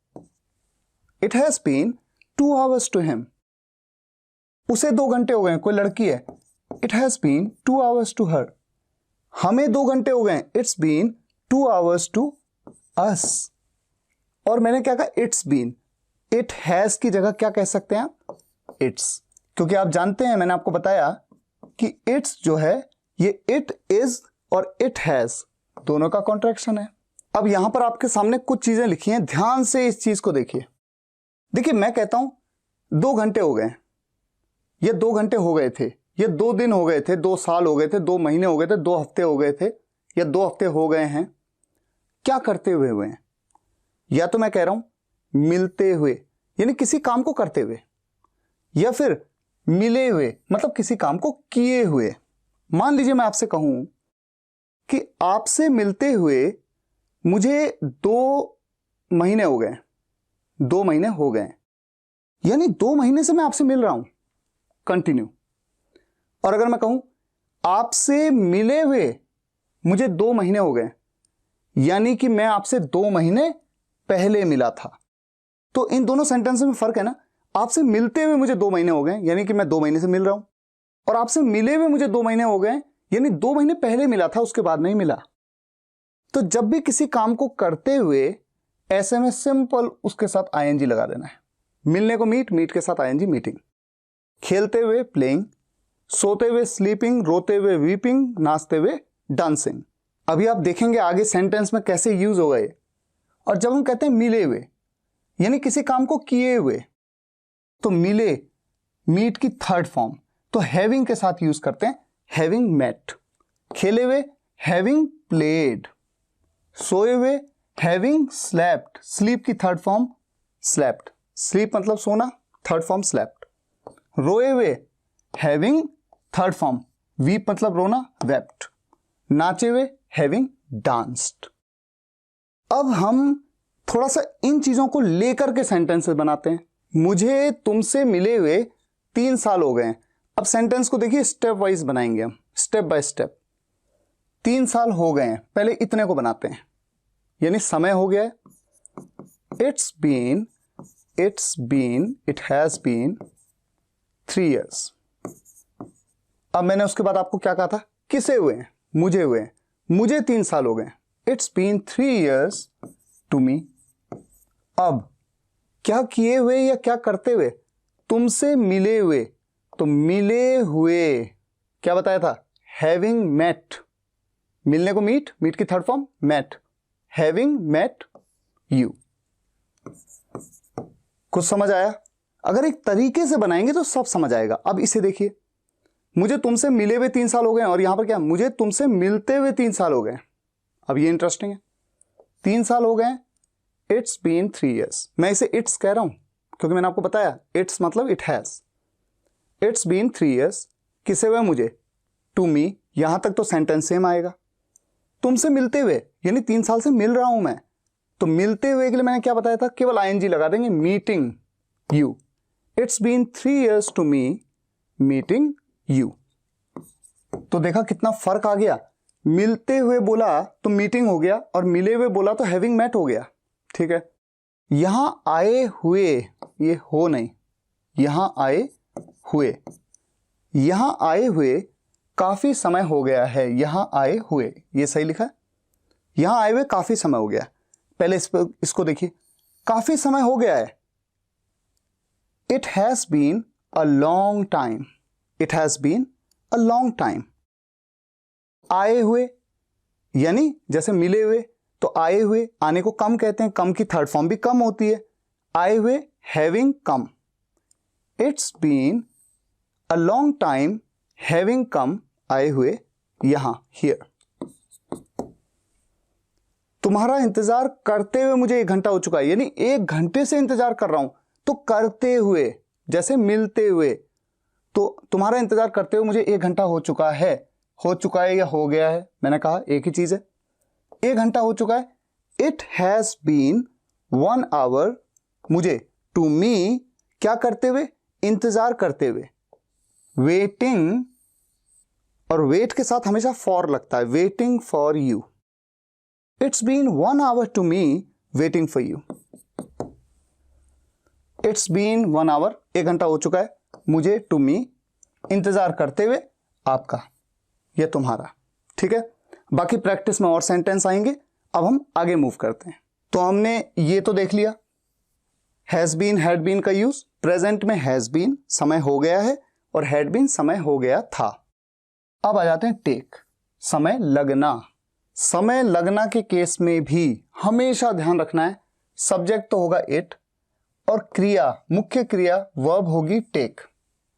it has been 2 hours to him. उसे 2 घंटे हो गए हैं, कोई लड़की है, it has been 2 hours to her. हमें 2 घंटे हो गए, it's been 2 hours to us. और मैंने क्या कहा? It's been. इट हैज की जगह क्या कह सकते हैं आप? इट्स। क्योंकि आप जानते हैं, मैंने आपको बताया कि इट्स जो है ये इट इज और इट हैज दोनों का कॉन्ट्रैक्शन है। अब यहां पर आपके सामने कुछ चीजें लिखी हैं, ध्यान से इस चीज को देखिए। देखिए, मैं कहता हूं 2 घंटे हो गए, ये 2 घंटे हो गए थे, ये 2 दिन हो गए थे, 2 साल हो गए थे, 2 महीने हो गए थे, 2 हफ्ते हो गए थे, या 2 हफ्ते हो गए हैं। क्या करते हुए हैं? या तो मैं कह रहा हूं मिलते हुए, यानी किसी काम को करते हुए, या फिर मिले हुए मतलब किसी काम को किए हुए। मान लीजिए मैं आपसे कहूं कि आपसे मिलते हुए मुझे 2 महीने हो गए, 2 महीने हो गए, यानी 2 महीने से मैं आपसे मिल रहा हूं, कंटिन्यू। और अगर मैं कहूं आपसे मिले हुए मुझे 2 महीने हो गए, यानी कि मैं आपसे 2 महीने पहले मिला था। तो इन दोनों सेंटेंस में फर्क है ना। आपसे मिलते हुए मुझे 2 महीने हो गए, यानी कि मैं 2 महीने से मिल रहा हूं, और आपसे मिले हुए मुझे 2 महीने हो गए, यानी 2 महीने पहले मिला था, उसके बाद नहीं मिला। तो जब भी किसी काम को करते हुए ऐसे में सिंपल उसके साथ आईएनजी लगा देना है। मिलने को मीट, मीट के साथ आईएनजी मीटिंग। खेलते हुए प्लेइंग, सोते हुए स्लीपिंग, रोते हुए वीपिंग, नाचते हुए डांसिंग। अभी आप देखेंगे आगे सेंटेंस में कैसे यूज हो गए। और जब हम कहते हैं मिले हुए, यानी किसी काम को किए हुए, तो मिले मीट की थर्ड फॉर्म तो हैविंग के साथ यूज करते हैं, हैविंग मेट। खेले हुए हैविंग प्लेड, सोए हुए हैविंग स्लेप्ट, स्लीप की थर्ड फॉर्म स्लेप्ट, स्लीप मतलब सोना, थर्ड फॉर्म स्लेप्ट। रोए हुए हैविंग थर्ड फॉर्म वीप मतलब रोना, वेप्ट। नाचे हुए हैविंग डांस्ड। अब हम थोड़ा सा इन चीजों को लेकर के सेंटेंसेस बनाते हैं। मुझे तुमसे मिले हुए 3 साल हो गए। अब सेंटेंस को देखिए, स्टेप वाइज बनाएंगे हम, स्टेप बाय स्टेप। 3 साल हो गए हैं, पहले इतने को बनाते हैं, यानी समय हो गया है। It's been, it has been 3 years। अब मैंने उसके बाद आपको क्या कहा था? किसे हुए हैं? मुझे हुए हैं। मुझे 3 साल हो गए, it's been 3 years to me. अब क्या किए हुए या क्या करते हुए? तुमसे मिले हुए, तो मिले हुए क्या बताया था? Having met. मिलने को मीट, मीट की third form met, having met you. कुछ समझ आया? अगर एक तरीके से बनाएंगे तो सब समझ आएगा। अब इसे देखिए, मुझे तुमसे मिले हुए 3 साल हो गए, और यहां पर क्या? मुझे तुमसे मिलते हुए 3 साल हो गए। अब ये इंटरेस्टिंग है, 3 साल हो गए, इट्स बीन 3 years। मैं इसे इट्स कह रहा हूं क्योंकि मैंने आपको बताया इट्स मतलब it has. It's been 3 years किसे हुए? मुझे, टू मी। यहां तक तो सेंटेंस सेम आएगा। तुमसे मिलते हुए यानी 3 साल से मिल रहा हूं मैं, तो मिलते हुए के लिए मैंने क्या बताया था? केवल आईएनजी लगा देंगे, meeting you. It's been 3 years to me meeting you. तो देखा कितना फर्क आ गया। मिलते हुए बोला तो मीटिंग हो गया, और मिले हुए बोला तो हैविंग मेट हो गया। ठीक है। यहां आए हुए, ये हो नहीं, यहां आए हुए, यहां आए हुए काफी समय हो गया है, यहां आए हुए, ये सही लिखा है। यहां आए हुए काफी समय हो गया। पहले इसको देखिए, काफी समय हो गया है। It has been a long time. It has been a long time. आए हुए यानी जैसे मिले हुए, तो आए हुए, आने को कम कहते हैं, कम की थर्ड फॉर्म भी कम होती है। आए हुए having come. It's been a long time having come, आए हुए यहां, हियर। तुम्हारा इंतजार करते हुए मुझे 1 घंटा हो चुका है, यानी 1 घंटे से इंतजार कर रहा हूं। तो करते हुए जैसे मिलते हुए, तो तुम्हारा इंतजार करते हुए मुझे 1 घंटा हो चुका है। हो चुका है या हो गया है, मैंने कहा एक ही चीज है। 1 घंटा हो चुका है। इट हैज बीन 1 आवर, मुझे, टू मी, क्या करते हुए, इंतजार करते हुए। वेटिंग, और वेट के साथ हमेशा फॉर लगता है, waiting for you. It's been 1 hour to me waiting for you. It's been 1 hour, 1 घंटा हो चुका है मुझे, टू मी, इंतजार करते हुए आपका, यह तुम्हारा। ठीक है, बाकी प्रैक्टिस में और सेंटेंस आएंगे। अब हम आगे मूव करते हैं। तो हमने ये तो देख लिया, हैज बीन, हैड बीन का यूज। प्रेजेंट में हैज बीन, समय हो गया है, और हैड बीन, समय हो गया था। अब आ जाते हैं टेक, समय लगना। समय लगना के केस में भी हमेशा ध्यान रखना है, सब्जेक्ट तो होगा इट, और क्रिया, मुख्य क्रिया वर्ब होगी टेक।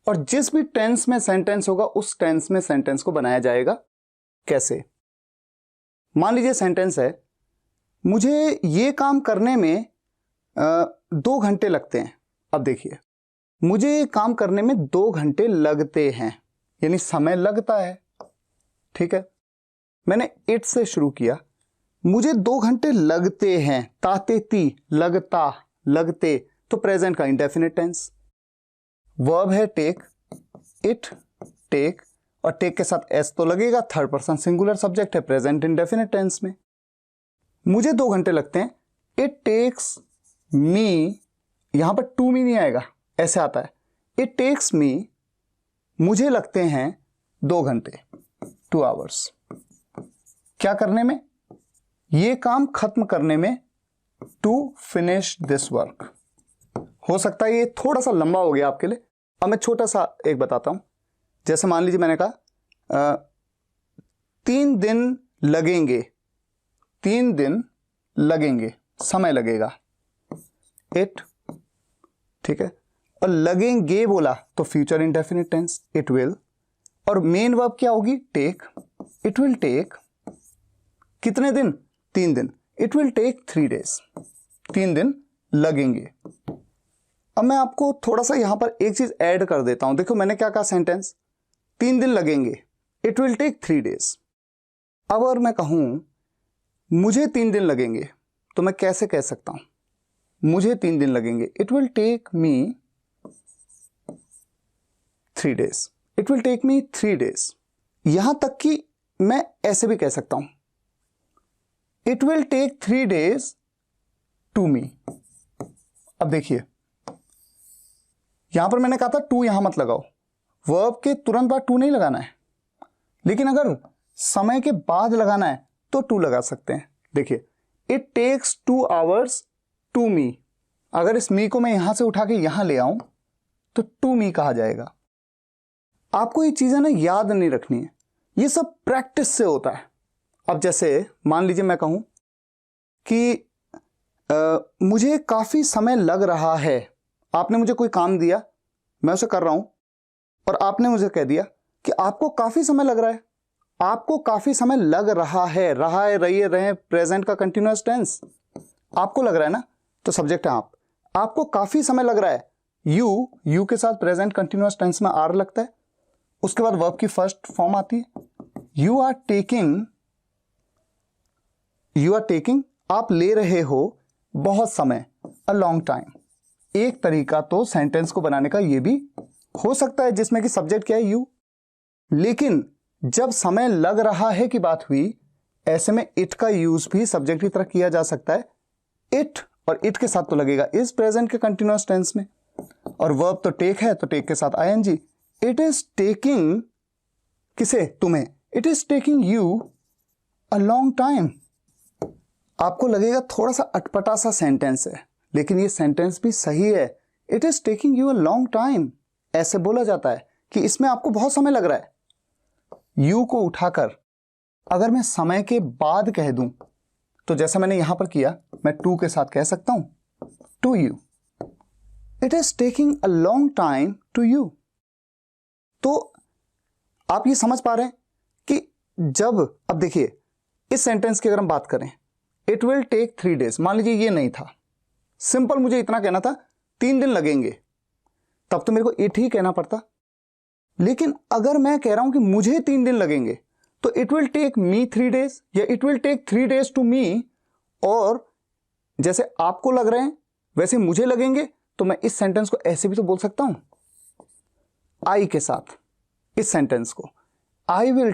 और जिस भी टेंस में सेंटेंस होगा उस टेंस में सेंटेंस को बनाया जाएगा। कैसे? मान लीजिए सेंटेंस है, मुझे ये काम करने में 2 घंटे लगते हैं। अब देखिए, मुझे ये काम करने में 2 घंटे लगते हैं, यानी समय लगता है। ठीक है, मैंने इट से शुरू किया, मुझे 2 घंटे लगते हैं, ताते ती, लगता, लगते, तो प्रेजेंट का इंडेफिनिट टेंस। वर्ब है टेक, इट, टेक, और टेक के साथ एस तो लगेगा, थर्ड पर्सन सिंगुलर सब्जेक्ट है, प्रेजेंट इंडेफिनिट टेंस में। मुझे 2 घंटे लगते हैं, इट टेक्स मी, यहां पर टू मी नहीं आएगा, ऐसे आता है, इट टेक्स मी, मुझे लगते हैं 2 घंटे, 2 आवर्स। क्या करने में? ये काम खत्म करने में, टू फिनिश दिस वर्क। हो सकता है ये थोड़ा सा लंबा हो गया आपके लिए। अब मैं छोटा सा एक बताता हूं। जैसे मान लीजिए मैंने कहा 3 दिन लगेंगे, 3 दिन लगेंगे, समय लगेगा, इट। ठीक है, और लगेंगे बोला तो future indefinite tense, it will. और मेन वर्ब क्या होगी? टेक। इट विल टेक कितने दिन? 3 दिन। इट विल टेक 3 डेज, 3 दिन लगेंगे। अब मैं आपको थोड़ा सा यहां पर एक चीज ऐड कर देता हूं। देखो मैंने क्या कहा, सेंटेंस 3 दिन लगेंगे, इट विल टेक 3 डेज। अब अगर मैं कहूं मुझे 3 दिन लगेंगे, तो मैं कैसे कह सकता हूं? मुझे 3 दिन लगेंगे, it will take me 3 days, it will take me 3 days. यहां तक कि मैं ऐसे भी कह सकता हूं, it will take 3 days to me. अब देखिए, यहां पर मैंने कहा था टू यहां मत लगाओ, वर्ब के तुरंत बाद टू नहीं लगाना है, लेकिन अगर समय के बाद लगाना है तो टू लगा सकते हैं। देखिए, it takes 2 hours to me. अगर इस मी को मैं यहां से उठा के यहां ले आऊं तो टू मी कहा जाएगा। आपको ये चीजें ना याद नहीं रखनी है, ये सब प्रैक्टिस से होता है। अब जैसे मान लीजिए मैं कहूं कि मुझे काफी समय लग रहा है। आपने मुझे कोई काम दिया, मैं उसे कर रहा हूं, और आपने मुझे कह दिया कि आपको काफी समय लग रहा है। आपको काफी समय लग रहा है, रही है, रहे, प्रेजेंट का कंटिन्यूअस टेंस। आपको लग रहा है ना, तो सब्जेक्ट है आप। आपको काफी समय लग रहा है, यू के साथ प्रेजेंट कंटिन्यूअस टेंस में आर लगता है। उसके बाद वर्ब की फर्स्ट फॉर्म आती है, यू आर टेकिंग, आप ले रहे हो बहुत समय, अ लॉन्ग टाइम। एक तरीका तो सेंटेंस को बनाने का ये भी हो सकता है जिसमें कि सब्जेक्ट क्या है? यू। लेकिन जब समय लग रहा है की बात हुई, ऐसे में इट का यूज भी सब्जेक्ट की तरह किया जा सकता है। इट, और इट के साथ तो लगेगा इज प्रेजेंट के कंटिन्यूअस टेंस में, और वर्ब तो टेक है तो टेक के साथ आईएनजी। इट इज टेकिंग, किसे? तुम्हें। It is taking you a long time. आपको लगेगा थोड़ा सा अटपटा सा सेंटेंस है, लेकिन ये सेंटेंस भी सही है। It is taking you a long time, ऐसे बोला जाता है कि इसमें आपको बहुत समय लग रहा है। यू को उठाकर अगर मैं समय के बाद कह दूं तो जैसा मैंने यहां पर किया, मैं टू के साथ कह सकता हूं to you, it is taking a long time to you. तो आप ये समझ पा रहे हैं कि जब, अब देखिए इस सेंटेंस की अगर हम बात करें, इट विल टेक 3 days, मान लीजिए ये नहीं था, सिंपल मुझे इतना कहना था 3 दिन लगेंगे, तब तो मेरे को इट ही कहना पड़ता। लेकिन अगर मैं कह रहा हूं कि मुझे 3 दिन लगेंगे तो it will take me 3 days या it will take 3 days to me, और जैसे आपको लग रहे हैं वैसे मुझे लगेंगे, तो मैं इस सेंटेंस को ऐसे भी तो बोल सकता हूं आई के साथ। इस सेंटेंस को आई विल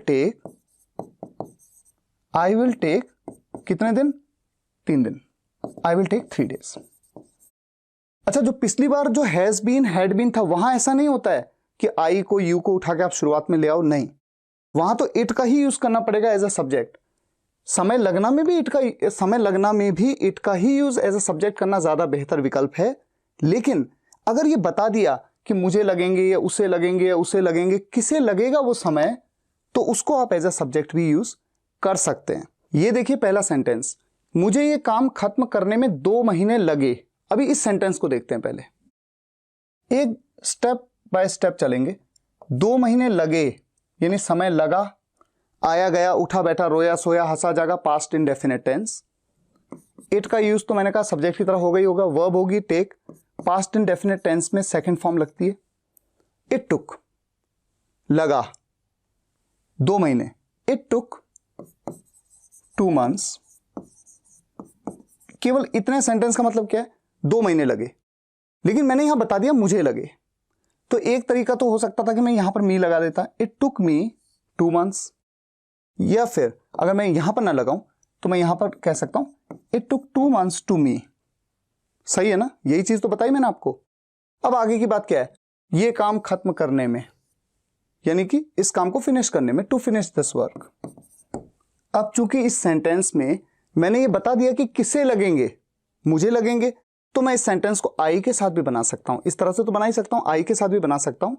टेक कितने दिन? 3 दिन। I will take 3 days। अच्छा, जो पिछली बार जो हैज बीन हैड बीन था, वहां ऐसा नहीं होता है कि आई को यू को उठा के आप शुरुआत में ले आओ, नहीं, वहां तो इट का ही यूज करना पड़ेगा एज अ सब्जेक्ट। समय लगना में भी इट का ही यूज एज अ सब्जेक्ट करना ज्यादा बेहतर विकल्प है। लेकिन अगर ये बता दिया कि मुझे लगेंगे या उसे लगेंगे, किसे लगेगा वो समय, तो उसको आप एज अ सब्जेक्ट भी यूज कर सकते हैं। ये देखिए पहला सेंटेंस, मुझे ये काम खत्म करने में 2 महीने लगे। अभी इस सेंटेंस को देखते हैं, पहले एक स्टेप बाय स्टेप चलेंगे। 2 महीने लगे यानी समय लगा, आया गया, उठा बैठा, रोया सोया, हंसा जागा, पास्ट इंडेफिनिट टेंस। इट का यूज तो मैंने कहा सब्जेक्ट की तरह हो गई होगा, वर्ब होगी टेक, पास्ट इंडेफिनिट टेंस में सेकंड फॉर्म लगती है। इट टुक, लगा 2 महीने, इट टुक 2 months। केवल इतने सेंटेंस का मतलब क्या है? 2 महीने लगे, लेकिन मैंने यहां बता दिया मुझे लगे। तो एक तरीका तो हो सकता था कि मैं यहां पर मी लगा देता, इट टुक मी 2 months, या फिर अगर मैं यहां पर ना लगाऊं तो मैं यहां पर कह सकता हूं it took 2 months to me. सही है ना? यही चीज तो बताई मैंने आपको। अब आगे की बात क्या है? ये काम खत्म करने में, यानी कि इस काम को फिनिश करने में, टू फिनिश दिस वर्क। अब चूंकि इस सेंटेंस में मैंने ये बता दिया कि किसे लगेंगे, मुझे लगेंगे, तो मैं इस सेंटेंस को आई के साथ भी बना सकता हूं। इस तरह से तो बना ही सकता हूं, आई के साथ भी बना सकता हूं।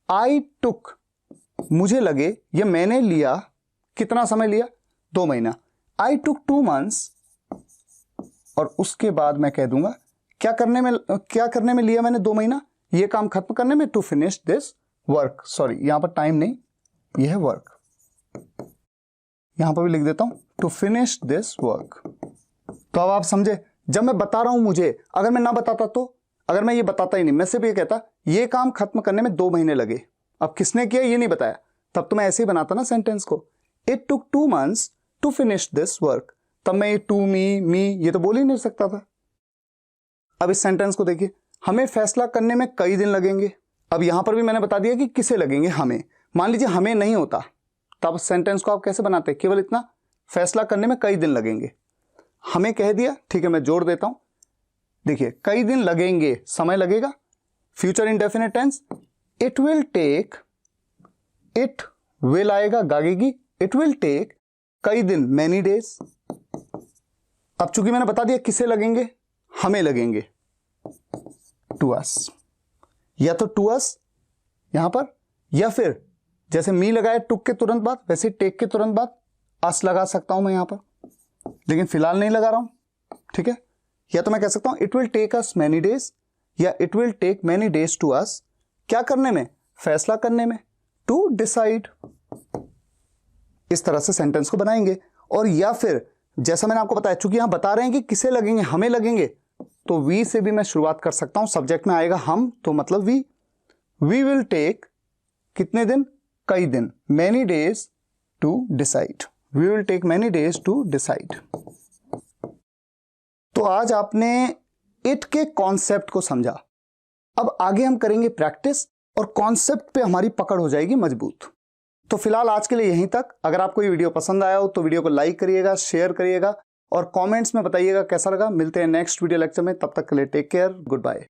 आई टुक, मुझे लगे या मैंने लिया, कितना समय लिया? 2 महीना। आई टुक 2 months, और उसके बाद मैं कह दूंगा क्या करने में लिया मैंने 2 महीना? ये काम खत्म करने में, to finish this work. Sorry, यहां पर टाइम नहीं, यह है वर्क। यहां पर भी लिख देता हूं टू फिनिश दिस वर्क। तो अब आप समझे, जब मैं बता रहा हूं मुझे, अगर मैं ना बताता तो, अगर मैं ये बताता ही नहीं, मैं सिर्फ ये कहता ये काम खत्म करने में 2 महीने लगे, अब किसने किया ये नहीं बताया, तब तो मैं ऐसे ही बनाता ना सेंटेंस को, it took 2 months to finish this work. तब मैं ये टू मी ये तो बोल ही नहीं सकता था। अब इस सेंटेंस को देखिए, हमें फैसला करने में कई दिन लगेंगे। अब यहां पर भी मैंने बता दिया कि किसे लगेंगे, हमें। मान लीजिए हमें नहीं होता, तब सेंटेंस को आप कैसे बनाते? केवल इतना, फैसला करने में कई दिन लगेंगे। हमें कह दिया, ठीक है, मैं जोड़ देता हूं। देखिए, कई दिन लगेंगे, समय लगेगा, future indefinite tense, it will take, it will आएगा, गागेगी, इट विल टेक कई दिन, मैनी डेज। अब चूंकि मैंने बता दिया किसे लगेंगे, हमें लगेंगे, टू अस, या तो टू अस यहां पर, या फिर जैसे मी लगाया टुक के तुरंत बाद, वैसे टेक के तुरंत बाद अस लगा सकता हूं मैं यहां पर, लेकिन फिलहाल नहीं लगा रहा हूं, ठीक है। या तो मैं कह सकता हूं it will take us many days, या it will take many days to us, क्या करने में? फैसला करने में, टू डिसाइड। इस तरह से सेंटेंस को बनाएंगे। और या फिर जैसा मैंने आपको बताया, चूंकि यहां बता रहे हैं कि किसे लगेंगे, हमें लगेंगे, तो वी से भी मैं शुरुआत कर सकता हूं। सब्जेक्ट में आएगा हम, तो मतलब वी विल टेक कितने दिन? कई दिन, many days to decide, we will take many days to decide. तो आज आपने इट के कॉन्सेप्ट को समझा। अब आगे हम करेंगे प्रैक्टिस, और कॉन्सेप्ट पे हमारी पकड़ हो जाएगी मजबूत। तो फिलहाल आज के लिए यहीं तक। अगर आपको ये वीडियो पसंद आया हो तो वीडियो को लाइक करिएगा, शेयर करिएगा, और कमेंट्स में बताइएगा कैसा लगा। मिलते हैं नेक्स्ट वीडियो लेक्चर में, तब तक के लिए टेक केयर, गुड बाय।